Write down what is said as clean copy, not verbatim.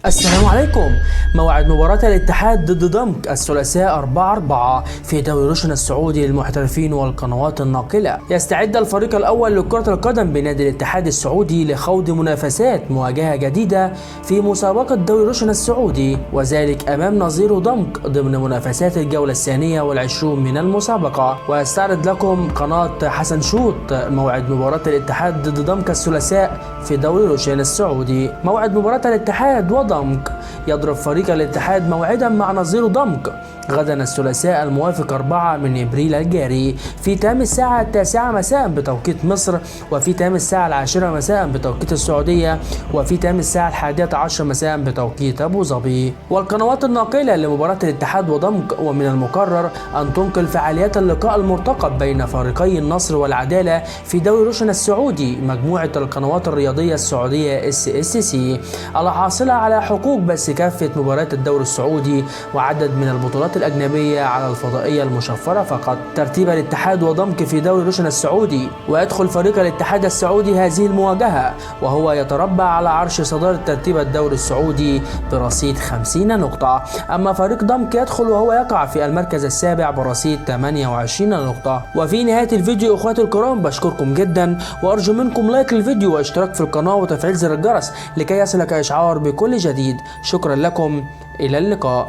السلام عليكم. موعد مباراة الاتحاد ضد ضمك الثلاثاء 4/4 في دوري روشن السعودي للمحترفين والقنوات الناقلة. يستعد الفريق الأول لكرة القدم بنادي الاتحاد السعودي لخوض منافسات مواجهة جديدة في مسابقة دوري روشن السعودي، وذلك أمام نظيره ضمك ضمن منافسات الجولة الثانية والعشرون من المسابقة. ويستعرض لكم قناة حسن شوط موعد مباراة الاتحاد ضد ضمك الثلاثاء في دوري روشن السعودي. موعد مباراة الاتحاد وضمك. يضرب فريق الاتحاد موعدا مع نظيره ضمك غدا الثلاثاء الموافق 4 من ابريل الجاري في تمام الساعة 9 مساء بتوقيت مصر، وفي تمام الساعة 10 مساء بتوقيت السعودية، وفي تمام الساعة 11 مساء بتوقيت ابو ظبي. والقنوات الناقلة لمباراة الاتحاد وضمك ومن المقرر ان تنقل فعاليات اللقاء المرتقب بين فريقي النصر والعدالة في دوري روشن السعودي مجموعة القنوات الرياضية السعودية SSC الحاصلة على حقوق بث كافة مباريات الدوري السعودي وعدد من البطولات الأجنبية على الفضائية المشفرة فقط. ترتيب الاتحاد وضمك في دوري روشن السعودي. ويدخل فريق الاتحاد السعودي هذه المواجهة وهو يتربع على عرش صدارة ترتيب الدوري السعودي برصيد 50 نقطة، أما فريق ضمك يدخل وهو يقع في المركز السابع برصيد 28 نقطة. وفي نهاية الفيديو إخواتي الكرام بشكركم جدا وأرجو منكم لايك للفيديو واشتراك في القناة وتفعيل زر الجرس لكي يصلك إشعار بكل جديد. شكرا لكم، إلى اللقاء.